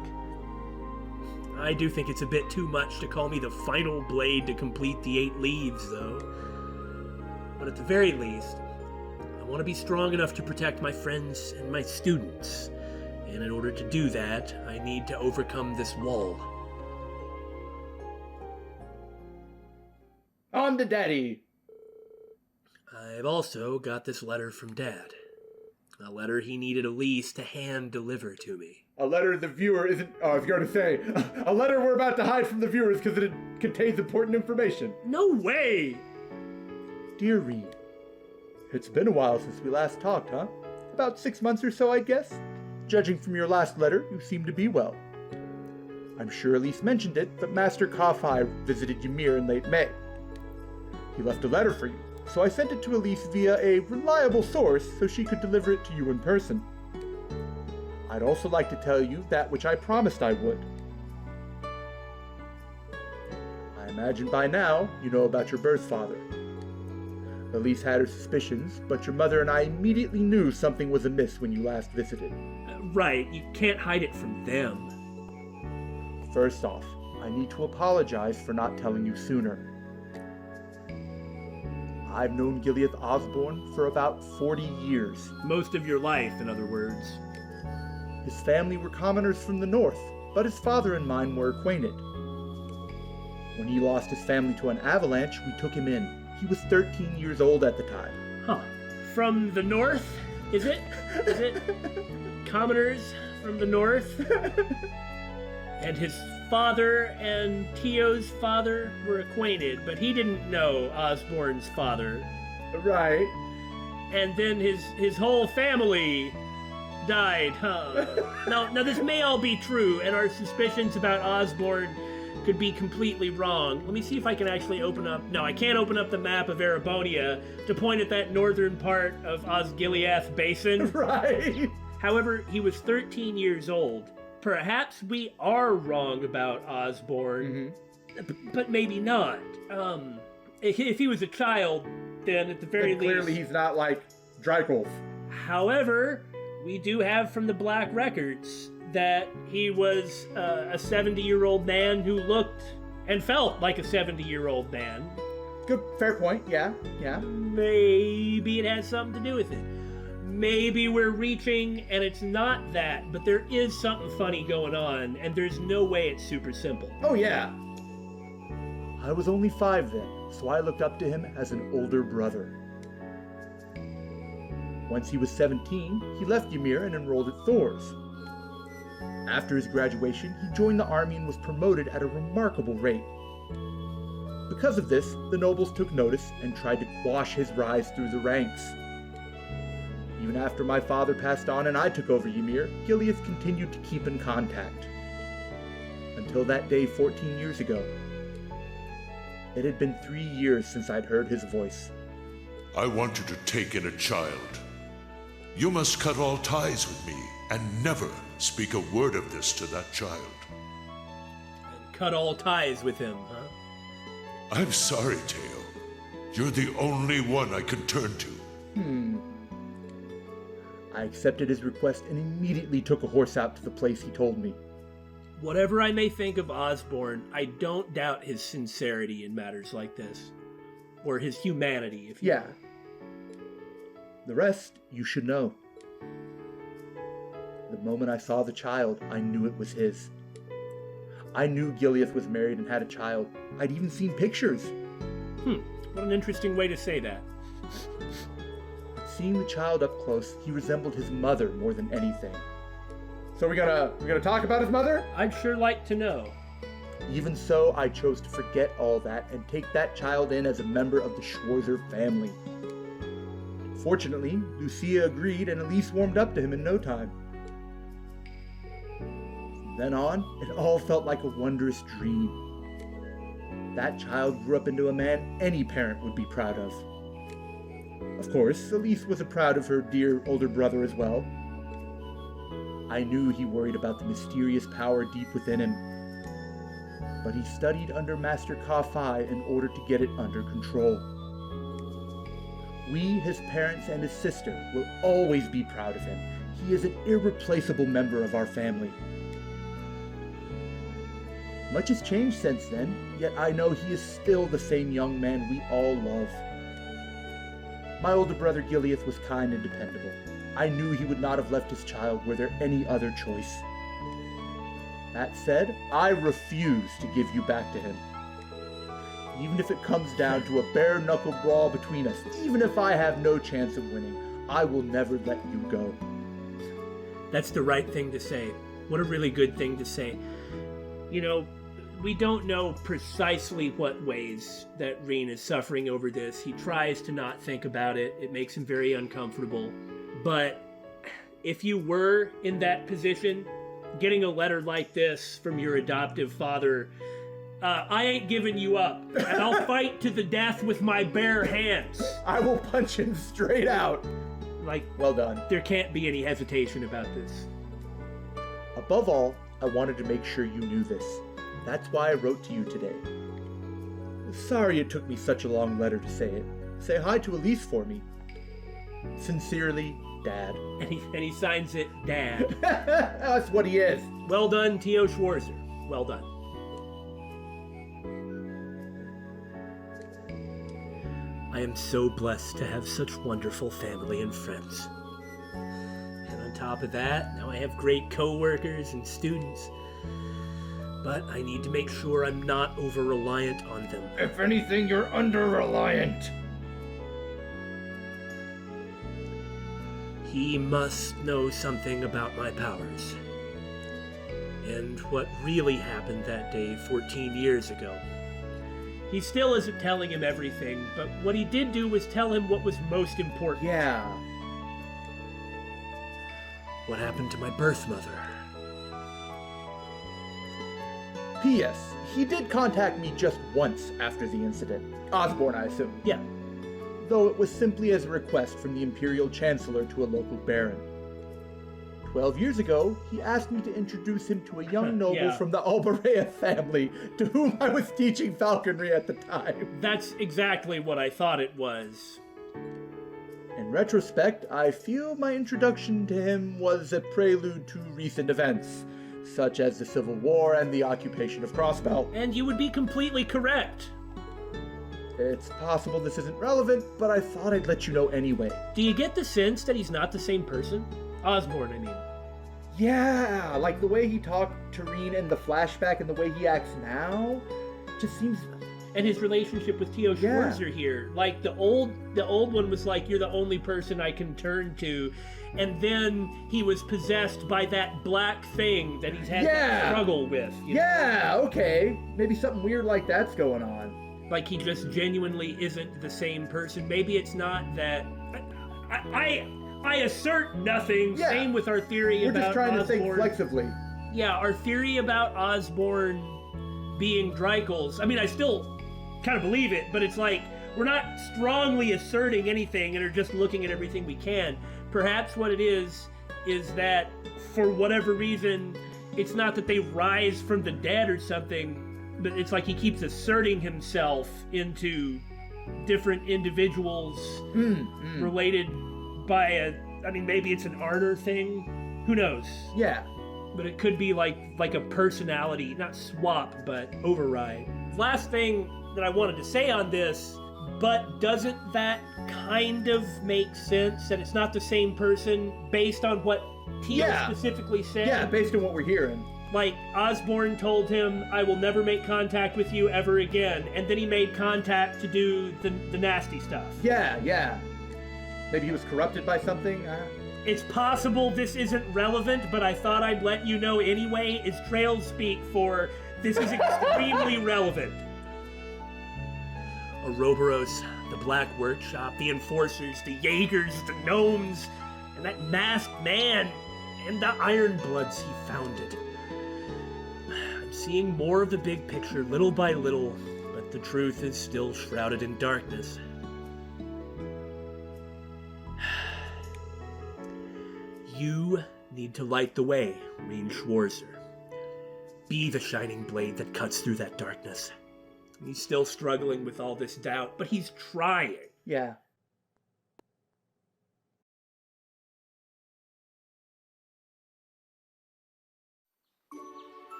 I do think it's a bit too much to call me the final blade to complete the 8 leaves, though. But at the very least, I want to be strong enough to protect my friends and my students. And in order to do that, I need to overcome this wall. On to Daddy! I've also got this letter from Dad. A letter he needed Elise to hand-deliver to me. A letter the viewer isn't... Oh, I was going to say. A letter we're about to hide from the viewers because it contains important information. No way! Dear Rean, it's been a while since we last talked, huh? About 6 months or so, I guess. Judging from your last letter, you seem to be well. I'm sure Elise mentioned it, but Master Ka-Fai visited Ymir in late May. He left a letter for you, so I sent it to Elise via a reliable source so she could deliver it to you in person. I'd also like to tell you that which I promised I would. I imagine by now you know about your birth father. Elise had her suspicions, but your mother and I immediately knew something was amiss when you last visited. Right, you can't hide it from them. First off, I need to apologize for not telling you sooner. I've known Gilead Osborne for about 40 years. Most of your life, in other words. His family were commoners from the north, but his father and mine were acquainted. When he lost his family to an avalanche, we took him in. He was 13 years old at the time. Huh. From the north? Is it? Is it? Commoners from the north? And his father and Tio's father were acquainted, but he didn't know Osborne's father. Right. And then his whole family died, huh? Now this may all be true, and our suspicions about Osborne could be completely wrong. Let me see if I can actually open up... No, I can't open up the map of Erebonia to point at that northern part of Osgiliath Basin. Right. However, he was 13 years old. Perhaps we are wrong about Osborne, but maybe not. If he was a child, then at the very least... Clearly he's not like Drykolf. However, we do have from the Black Records that he was a 70-year-old man who looked and felt like a 70-year-old man. Good, fair point, yeah. Maybe it has something to do with it. maybe we're reaching and it's not that, but there is something funny going on, and there's no way it's super simple. Oh yeah. I was only 5 then, so I looked up to him as an older brother. Once he was 17, he left Ymir and enrolled at Thor's. After his graduation, he joined the army and was promoted at a remarkable rate. Because of this, the nobles took notice and tried to quash his rise through the ranks. Even after my father passed on and I took over Ymir, Gileath continued to keep in contact. Until that day 14 years ago. It had been 3 years since I'd heard his voice. I want you to take in a child. You must cut all ties with me and never speak a word of this to that child. And cut all ties with him, huh? I'm sorry, Teo. You're the only one I can turn to. I accepted his request and immediately took a horse out to the place he told me. Whatever I may think of Osborne, I don't doubt his sincerity in matters like this. Or his humanity, if you Yeah. The rest, you should know. The moment I saw the child, I knew it was his. I knew Gileath was married and had a child. I'd even seen pictures. What an interesting way to say that. Seeing the child up close, he resembled his mother more than anything. So we're gonna talk about his mother? I'd sure like to know. Even so, I chose to forget all that and take that child in as a member of the Schwarzer family. Fortunately, Lucia agreed and Elise warmed up to him in no time. From then on, it all felt like a wondrous dream. That child grew up into a man any parent would be proud of. Of course, Elise was proud of her dear older brother as well. I knew he worried about the mysterious power deep within him, but he studied under Master Ka-Fai in order to get it under control. We, his parents and his sister, will always be proud of him. He is an irreplaceable member of our family. Much has changed since then, yet I know he is still the same young man we all love. My older brother Gileath was kind and dependable. I knew he would not have left his child were there any other choice. That said, I refuse to give you back to him. Even if it comes down to a bare-knuckle brawl between us, even if I have no chance of winning, I will never let you go. That's the right thing to say. What a really good thing to say. You know, we don't know precisely what ways that Rean is suffering over this. He tries to not think about it. It makes him very uncomfortable. But if you were in that position, getting a letter like this from your adoptive father, I ain't giving you up, and I'll fight to the death with my bare hands. I will punch him straight out. Like, well done. There can't be any hesitation about this. Above all, I wanted to make sure you knew this. That's why I wrote to you today. Sorry it took me such a long letter to say it. Say hi to Elise for me. Sincerely, Dad. And he signs it, Dad. That's what he is. Well done, Teo Schwarzer. Well done. I am so blessed to have such wonderful family and friends. And on top of that, now I have great co-workers and students. But I need to make sure I'm not over-reliant on them. If anything, you're under-reliant. He must know something about my powers. And what really happened that day 14 years ago. He still isn't telling him everything, but what he did do was tell him what was most important. Yeah. What happened to my birth mother? P.S. He did contact me just once after the incident. Osborne, I assume. Yeah. Though it was simply as a request from the Imperial Chancellor to a local baron. 12 years ago, he asked me to introduce him to a young noble from the Alberea family, to whom I was teaching falconry at the time. That's exactly what I thought it was. In retrospect, I feel my introduction to him was a prelude to recent events, such as the Civil War and the occupation of Crossbell. And you would be completely correct. It's possible this isn't relevant, but I thought I'd let you know anyway. Do you get the sense that he's not the same person? Osborne, I mean. Yeah, like the way he talked to Rean in the flashback and the way he acts now, just seems... And his relationship with Theo Schwarzer here. Like, the old one was like, you're the only person I can turn to. And then he was possessed by that black thing that he's had to struggle with. Yeah, okay. Maybe something weird like that's going on. Like, he just genuinely isn't the same person. Maybe it's not that... I assert nothing. Yeah. Same with our theory about We're just trying Osborne. to think flexibly. Yeah, our theory about Osborne being Dreikel's. I mean, I still kind of believe it, but it's like, we're not strongly asserting anything and are just looking at everything we can. Perhaps what it is that, for whatever reason, it's not that they rise from the dead or something, but it's like he keeps asserting himself into different individuals related by maybe it's an Arner thing. Who knows? Yeah. But it could be like a personality, not swap, but override. Last thing that I wanted to say on this, but doesn't that kind of make sense that it's not the same person based on what Theo specifically said? Yeah, based on what we're hearing. Like, Osborne told him, I will never make contact with you ever again, and then he made contact to do the nasty stuff. Yeah. Maybe he was corrupted by something? It's possible this isn't relevant, but I thought I'd let you know anyway, is trail speak for this is extremely relevant. Ouroboros, the Black Workshop, the Enforcers, the Jaegers, the Gnomes, and that masked man, and the Ironbloods he founded. I'm seeing more of the big picture little by little, but the truth is still shrouded in darkness. You need to light the way, Rean Schwarzer. Be the shining blade that cuts through that darkness. He's still struggling with all this doubt, but he's trying. Yeah.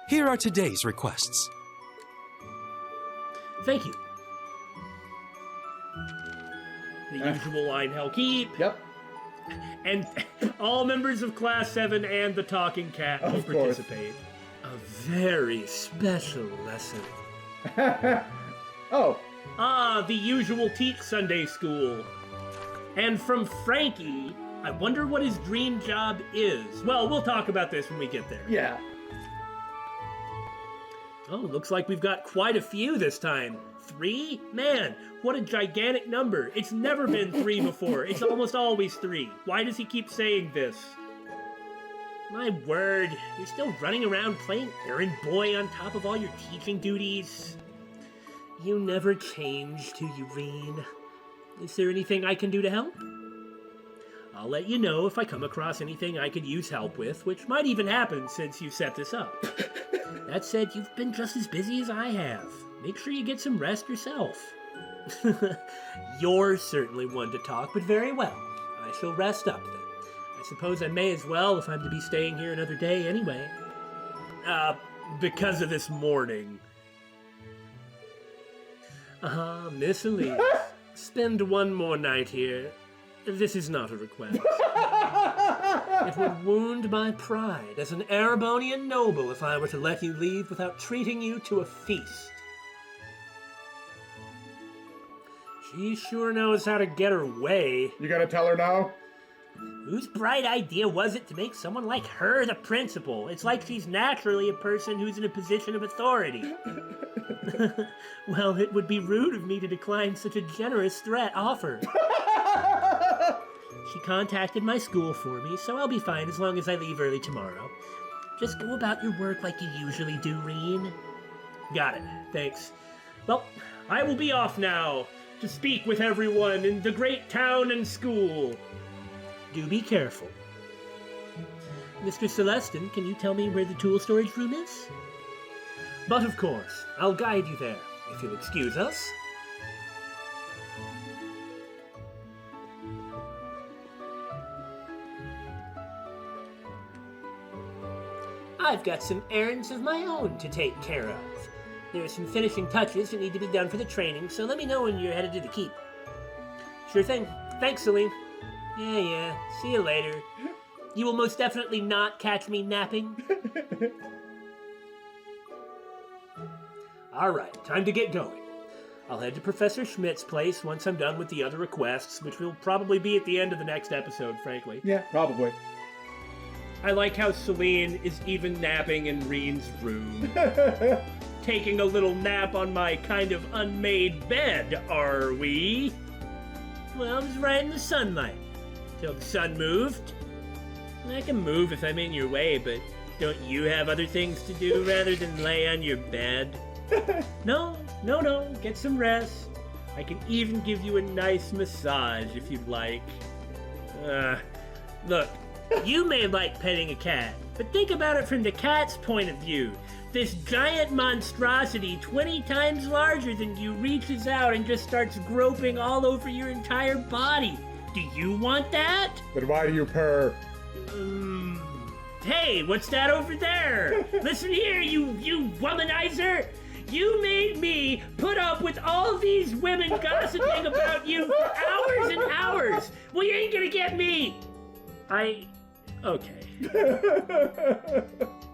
Here are today's requests. Thank you. The usual line, hell keep. Yep. And all members of Class 7 and the Talking Cat will participate. A very special lesson. Oh. Ah, the usual Teach Sunday School. And from Frankie, I wonder what his dream job is. Well, we'll talk about this when we get there. Yeah. Oh, looks like we've got quite a few this time. 3? Man, what a gigantic number. It's never been 3 before. It's almost always 3. Why does he keep saying this? My word, you're still running around playing errand boy on top of all your teaching duties. You never change, do you, Rean? Is there anything I can do to help? I'll let you know if I come across anything I could use help with, which might even happen since you set this up. That said, you've been just as busy as I have. Make sure you get some rest yourself. You're certainly one to talk, but very well. I shall rest up then. I suppose I may as well if I'm to be staying here another day anyway. Because of this morning. Miss Elise. Spend one more night here. This is not a request. It would wound my pride as an Erebonian noble if I were to let you leave without treating you to a feast. She sure knows how to get her way. You gotta tell her now? Whose bright idea was it to make someone like her the principal? It's like she's naturally a person who's in a position of authority. Well, it would be rude of me to decline such a generous offer. She contacted my school for me, so I'll be fine as long as I leave early tomorrow. Just go about your work like you usually do, Rean. Got it. Thanks. Well, I will be off now to speak with everyone in the great town and school. Do be careful. Mr. Celestin, can you tell me where the tool storage room is? But of course, I'll guide you there, if you'll excuse us. I've got some errands of my own to take care of. There are some finishing touches that need to be done for the training, so let me know when you're headed to the keep. Sure thing. Thanks, Celine. Yeah. See you later. You will most definitely not catch me napping. All right, time to get going. I'll head to Professor Schmidt's place once I'm done with the other requests, which will probably be at the end of the next episode, frankly. Yeah, probably. I like how Celine is even napping in Rean's room. Taking a little nap on my kind of unmade bed, are we? Well, I was right in the sunlight. Till the sun moved. I can move if I'm in your way, but don't you have other things to do rather than lay on your bed? No. Get some rest. I can even give you a nice massage if you'd like. Look, you may like petting a cat, but think about it from the cat's point of view. This giant monstrosity 20 times larger than you reaches out and just starts groping all over your entire body. Do you want that? Then why do you purr? Hey, what's that over there? Listen here, you womanizer! You made me put up with all these women gossiping about you for hours and hours! Well, you ain't gonna get me! Okay.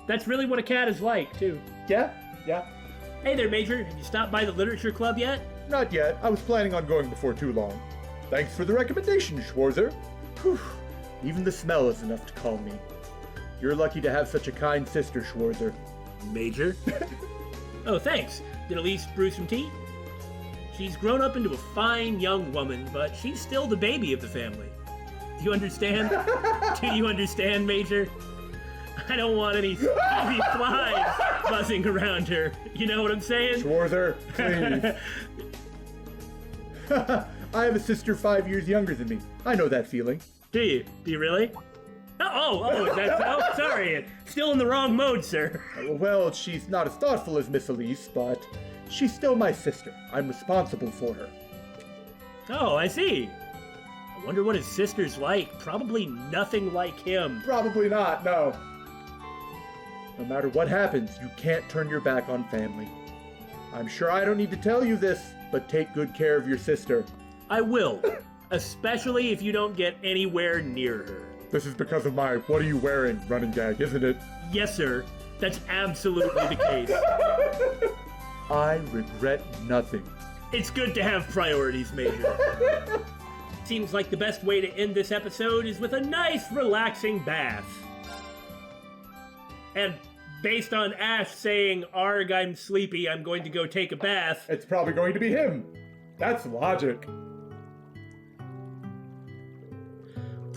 That's really what a cat is like, too. Yeah. Hey there, Major. Have you stopped by the literature club yet? Not yet. I was planning on going before too long. Thanks for the recommendation, Schwarzer. Whew. Even the smell is enough to calm me. You're lucky to have such a kind sister, Schwarzer. Major? Oh, thanks. Did Elise brew some tea? She's grown up into a fine young woman, but she's still the baby of the family. Do you understand? Do you understand, Major? I don't want any sleepy flies buzzing around her. You know what I'm saying? Schwarzer, please. I have a sister 5 years younger than me. I know that feeling. Do you? Do you really? Oh, that's, sorry. Still in the wrong mode, sir. Well, she's not as thoughtful as Miss Elise, but she's still my sister. I'm responsible for her. Oh, I see. I wonder what his sister's like. Probably nothing like him. Probably not, no. No matter what happens, you can't turn your back on family. I'm sure I don't need to tell you this, but take good care of your sister. I will. Especially if you don't get anywhere near her. This is because of my "what are you wearing" running gag, isn't it? Yes, sir. That's absolutely the case. I regret nothing. It's good to have priorities, Major. Seems like the best way to end this episode is with a nice, relaxing bath. And based on Ash saying, "Arg, I'm sleepy, I'm going to go take a bath," It's probably going to be him. That's logic.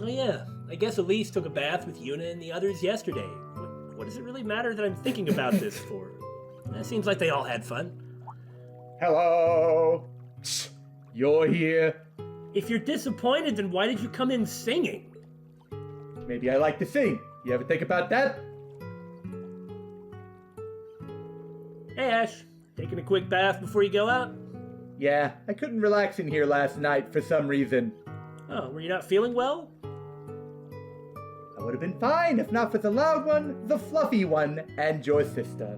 Oh yeah, I guess Elise took a bath with Yuna and the others yesterday. What does it really matter that I'm thinking about this for? It seems like they all had fun. Hello. You're here. If you're disappointed, then why did you come in singing? Maybe I like to sing. You ever think about that? Hey Ash, taking a quick bath before you go out? Yeah, I couldn't relax in here last night for some reason. Oh, were you not feeling well? I would have been fine if not for the loud one, the fluffy one, and your sister.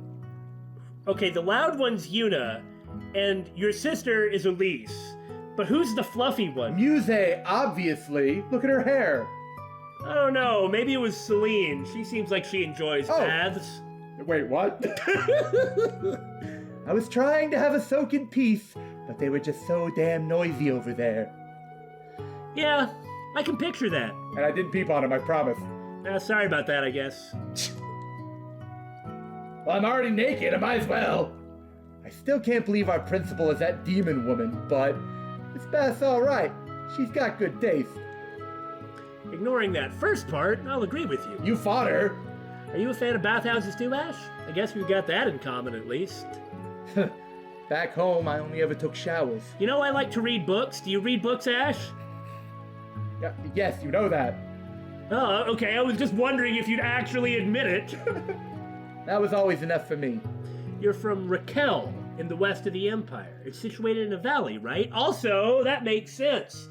Okay, the loud one's Yuna, and your sister is Elise. But who's the fluffy one? Muse, obviously. Look at her hair. I don't know, maybe it was Celine. She seems like she enjoys baths. Wait, what? I was trying to have a soak in peace, but they were just so damn noisy over there. Yeah, I can picture that. And I didn't peep on him, I promise. Sorry about that, I guess. Well, I'm already naked, I might as well. I still can't believe our principal is that demon woman, but this bath's alright. She's got good taste. Ignoring that first part, I'll agree with you. You fought her. Are you a fan of bathhouses too, Ash? I guess we've got that in common at least. Back home, I only ever took showers. You know I like to read books. Do you read books, Ash? Yes, you know that. Oh, okay, I was just wondering if you'd actually admit it. That was always enough for me. You're from Raquel, in the west of the Empire. It's situated in a valley, right? Also, that makes sense.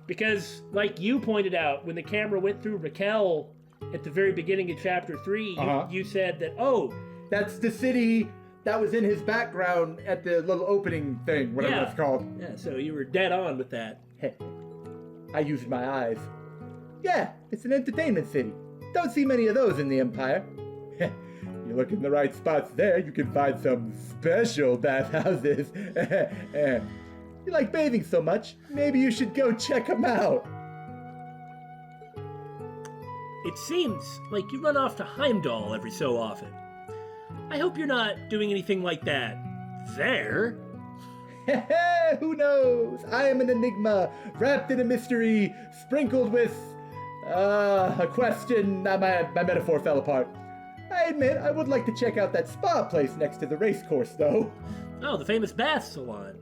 Because, like you pointed out, when the camera went through Raquel at the very beginning of Chapter 3, you said that, oh... That's the city that was in his background at the little opening thing, whatever it's called. Yeah, so you were dead on with that. I used my eyes. Yeah, it's an entertainment city. Don't see many of those in the Empire. You look in the right spots there, you can find some special bathhouses. You like bathing so much, maybe you should go check them out. It seems like you run off to Heimdall every so often. I hope you're not doing anything like that there. Who knows? I am an enigma, wrapped in a mystery, sprinkled with, a question. My metaphor fell apart. I admit, I would like to check out that spa place next to the race course, though. Oh, the famous bath salon.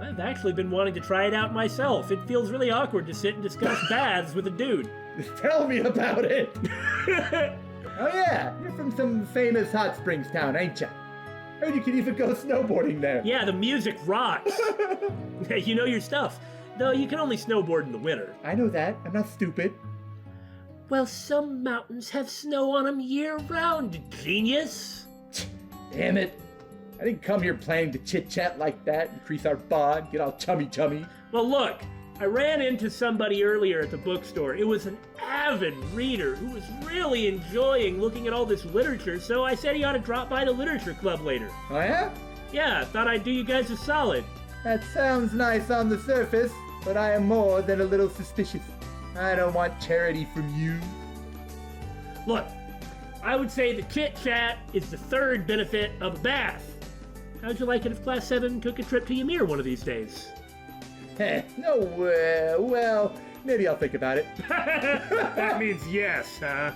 I've actually been wanting to try it out myself. It feels really awkward to sit and discuss baths with a dude. Tell me about it! Oh yeah, you're from some famous hot springs town, ain't ya? Heard you can even go snowboarding there. Yeah, the music rocks. You know your stuff. Though you can only snowboard in the winter. I know that. I'm not stupid. Well, some mountains have snow on them year-round, genius. Damn it. I didn't come here planning to chit-chat like that, increase our bond, get all chummy-chummy. Well, look, I ran into somebody earlier at the bookstore. It was an avid reader who was really enjoying looking at all this literature, so I said he ought to drop by the literature club later. Oh, yeah? Yeah, thought I'd do you guys a solid. That sounds nice on the surface, but I am more than a little suspicious. I don't want charity from you. Look, I would say the chit-chat is the third benefit of a bath. How'd you like it if Class 7 took a trip to Ymir one of these days? No, well, maybe I'll think about it. That means yes, huh?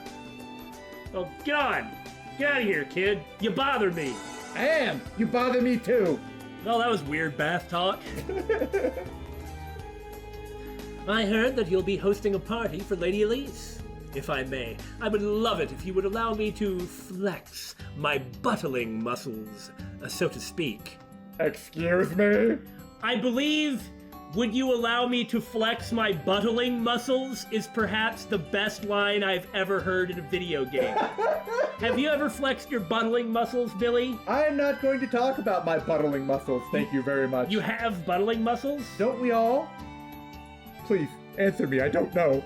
Well, get on. Get out of here, kid. You bother me. I am. You bother me too. Well, that was weird bath talk. I heard that you'll be hosting a party for Lady Elise. If I may, I would love it if you would allow me to flex my buttling muscles, so to speak. Excuse me? I believe, would you allow me to flex my buttling muscles is perhaps the best line I've ever heard in a video game. Have you ever flexed your buttling muscles, Billy? I'm not going to talk about my buttling muscles, thank you very much. You have buttling muscles? Don't we all? Please, answer me, I don't know.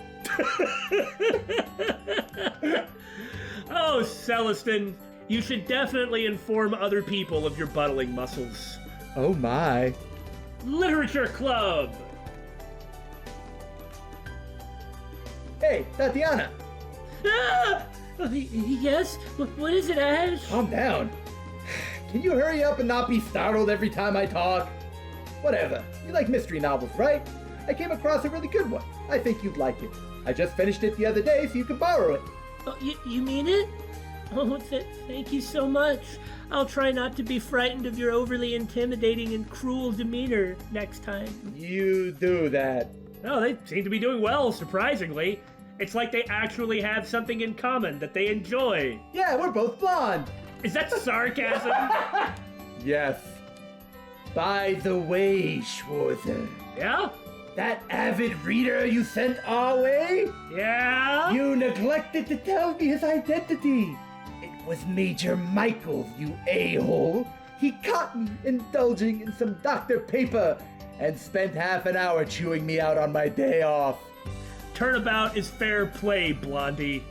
Oh, Celestin, you should definitely inform other people of your buttling muscles. Oh my. Literature Club! Hey, Tatiana! Ah! Yes? What is it, Ash? Calm down. Can you hurry up and not be startled every time I talk? Whatever. You like mystery novels, right? I came across a really good one. I think you'd like it. I just finished it the other day, so you can borrow it. Oh, you mean it? Oh, thank you so much. I'll try not to be frightened of your overly intimidating and cruel demeanor next time. You do that. Oh, they seem to be doing well, surprisingly. It's like they actually have something in common that they enjoy. Yeah, we're both blonde. Is that sarcasm? Yes. By the way, Schwarzer. Yeah? That avid reader you sent our way? Yeah? You neglected to tell me his identity. It was Major Michael, you a-hole. He caught me indulging in some Dr. Paper and spent half an hour chewing me out on my day off. Turnabout is fair play, Blondie.